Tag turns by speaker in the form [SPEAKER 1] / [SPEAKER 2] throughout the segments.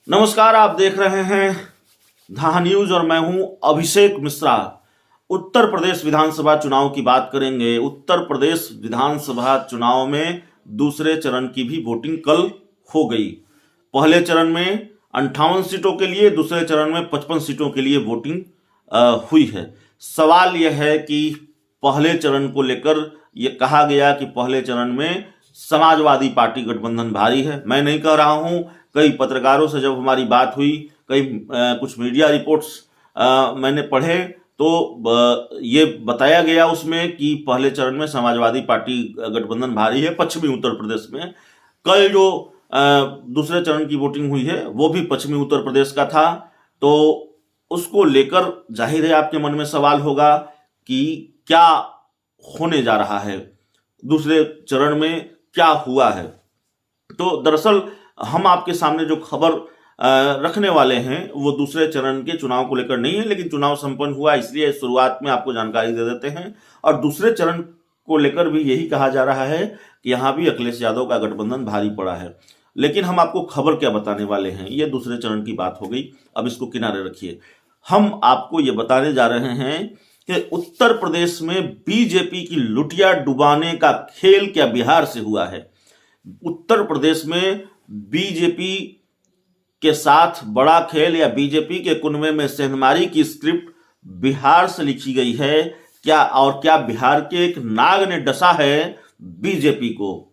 [SPEAKER 1] नमस्कार, आप देख रहे हैं धा न्यूज और मैं हूं अभिषेक मिश्रा। उत्तर प्रदेश विधानसभा चुनाव की बात करेंगे। उत्तर प्रदेश विधानसभा चुनाव में दूसरे चरण की भी वोटिंग कल हो गई। पहले चरण में 58 सीटों के लिए, दूसरे चरण में 55 सीटों के लिए वोटिंग हुई है। सवाल यह है कि पहले चरण को लेकर यह कहा गया कि पहले चरण में समाजवादी पार्टी गठबंधन भारी है। मैं नहीं कह रहा हूं, कई पत्रकारों से जब हमारी बात हुई, कई कुछ मीडिया रिपोर्ट्स मैंने पढ़े तो ये बताया गया उसमें कि पहले चरण में समाजवादी पार्टी गठबंधन भारी है पश्चिमी उत्तर प्रदेश में। कल जो दूसरे चरण की वोटिंग हुई है वो भी पश्चिमी उत्तर प्रदेश का था, तो उसको लेकर जाहिर है आपके मन में सवाल होगा कि क्या होने जा रहा है, दूसरे चरण में क्या हुआ है। तो दरअसल हम आपके सामने जो खबर रखने वाले हैं वो दूसरे चरण के चुनाव को लेकर नहीं है, लेकिन चुनाव संपन्न हुआ इसलिए शुरुआत में आपको जानकारी दे देते हैं। और दूसरे चरण को लेकर भी यही कहा जा रहा है कि यहां भी अखिलेश यादव का गठबंधन भारी पड़ा है। लेकिन हम आपको खबर क्या बताने वाले हैं, ये दूसरे चरण की बात हो गई, अब इसको किनारे रखिए। हम आपको ये बताने जा रहे हैं कि उत्तर प्रदेश में बीजेपी की लुटिया डुबाने का खेल क्या बिहार से हुआ है। उत्तर प्रदेश में बीजेपी के साथ बड़ा खेल या बीजेपी के कुनबे में सेंधमारी की स्क्रिप्ट बिहार से लिखी गई है क्या, और क्या बिहार के एक नाग ने डसा है बीजेपी को,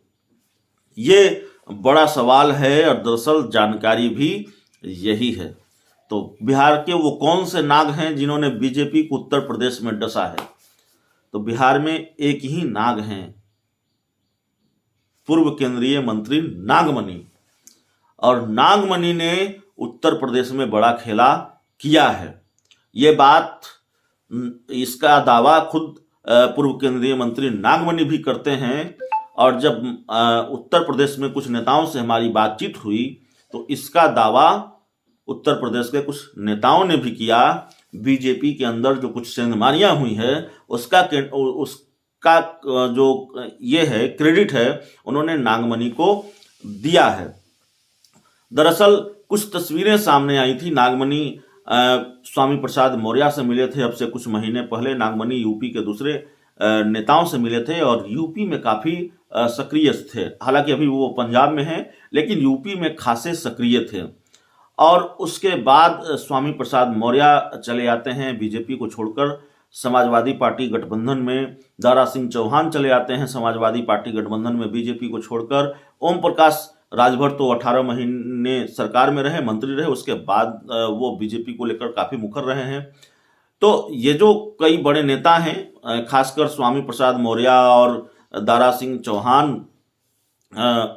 [SPEAKER 1] ये बड़ा सवाल है। और दरअसल जानकारी भी यही है। तो बिहार के वो कौन से नाग हैं जिन्होंने बीजेपी को उत्तर प्रदेश में डसा है? तो बिहार में एक ही नाग हैं, पूर्व केंद्रीय मंत्री नागमणि। और नागमणि ने उत्तर प्रदेश में बड़ा खेला किया है। ये बात, इसका दावा खुद पूर्व केंद्रीय मंत्री नागमणि भी करते हैं। और जब उत्तर प्रदेश में कुछ नेताओं से हमारी बातचीत हुई तो इसका दावा उत्तर प्रदेश के कुछ नेताओं ने भी किया। बीजेपी के अंदर जो कुछ सेंधमारियां हुई है उसका जो ये है क्रेडिट है, उन्होंने नागमणि को दिया है। दरअसल कुछ तस्वीरें सामने आई थी। नागमणि स्वामी प्रसाद मौर्य से मिले थे अब से कुछ महीने पहले। नागमणि यूपी के दूसरे नेताओं से मिले थे और यूपी में काफी सक्रिय थे। हालांकि अभी वो पंजाब में हैं, लेकिन यूपी में खासे सक्रिय थे। और उसके बाद स्वामी प्रसाद मौर्य चले आते हैं बीजेपी को छोड़कर समाजवादी पार्टी गठबंधन में। दारा सिंह चौहान चले आते हैं समाजवादी पार्टी गठबंधन में बीजेपी को छोड़कर। ओम प्रकाश राजभर तो 18 महीने सरकार में रहे, मंत्री रहे, उसके बाद वो बीजेपी को लेकर काफी मुखर रहे हैं। तो ये जो कई बड़े नेता हैं, खासकर स्वामी प्रसाद मौर्य और दारा सिंह चौहान,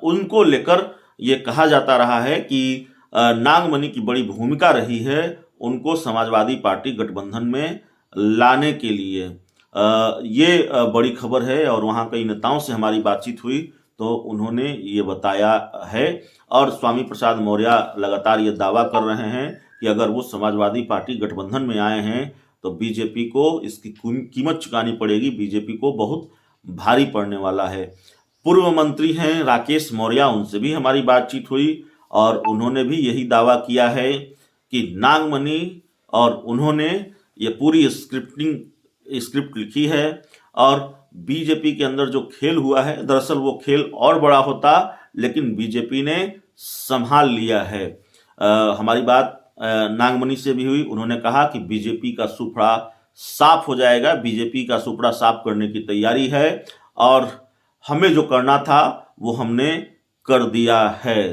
[SPEAKER 1] उनको लेकर ये कहा जाता रहा है कि नागमणि की बड़ी भूमिका रही है उनको समाजवादी पार्टी गठबंधन में लाने के लिए। ये बड़ी खबर है। और वहाँ कई नेताओं से हमारी बातचीत हुई तो उन्होंने ये बताया है। और स्वामी प्रसाद मौर्य लगातार ये दावा कर रहे हैं कि अगर वो समाजवादी पार्टी गठबंधन में आए हैं तो बीजेपी को इसकी कीमत चुकानी पड़ेगी, बीजेपी को बहुत भारी पड़ने वाला है। पूर्व मंत्री हैं राकेश मौर्य, उनसे भी हमारी बातचीत हुई और उन्होंने भी यही दावा किया है कि नागमणि और उन्होंने ये पूरी स्क्रिप्ट लिखी है। और बीजेपी के अंदर जो खेल हुआ है, दरअसल वो खेल और बड़ा होता, लेकिन बीजेपी ने संभाल लिया है। हमारी बात नागमणि से भी हुई। उन्होंने कहा कि बीजेपी का सुपड़ा साफ हो जाएगा, बीजेपी का सुपड़ा साफ करने की तैयारी है और हमें जो करना था वो हमने कर दिया है।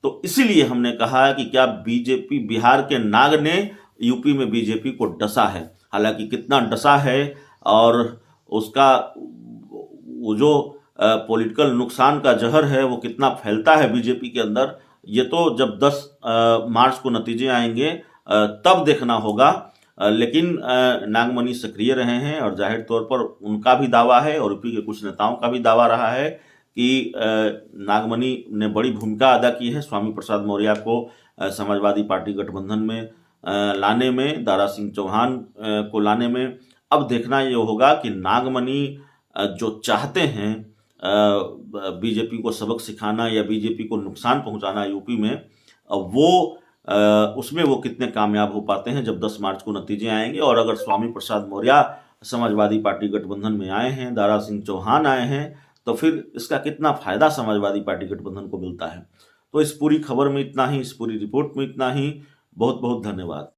[SPEAKER 1] तो इसीलिए हमने कहा कि क्या बीजेपी, बिहार के नाग ने यूपी में बीजेपी को डसा है। हालांकि कितना डसा है और उसका वो जो पॉलिटिकल नुकसान का जहर है वो कितना फैलता है बीजेपी के अंदर, ये तो जब 10 मार्च को नतीजे आएंगे तब देखना होगा। लेकिन नागमणि सक्रिय रहे हैं और जाहिर तौर पर उनका भी दावा है और यूपी के कुछ नेताओं का भी दावा रहा है कि नागमणि ने बड़ी भूमिका अदा की है स्वामी प्रसाद मौर्य को समाजवादी पार्टी गठबंधन में लाने में, दारा सिंह चौहान को लाने में। अब देखना ये होगा कि नागमणि जो चाहते हैं बीजेपी को सबक सिखाना या बीजेपी को नुकसान पहुंचाना यूपी में, वो उसमें वो कितने कामयाब हो पाते हैं जब 10 मार्च को नतीजे आएंगे। और अगर स्वामी प्रसाद मौर्य समाजवादी पार्टी गठबंधन में आए हैं, दारा सिंह चौहान आए हैं, तो फिर इसका कितना फायदा समाजवादी पार्टी गठबंधन को मिलता है। तो इस पूरी खबर में इतना ही, इस पूरी रिपोर्ट में इतना ही। बहुत बहुत धन्यवाद।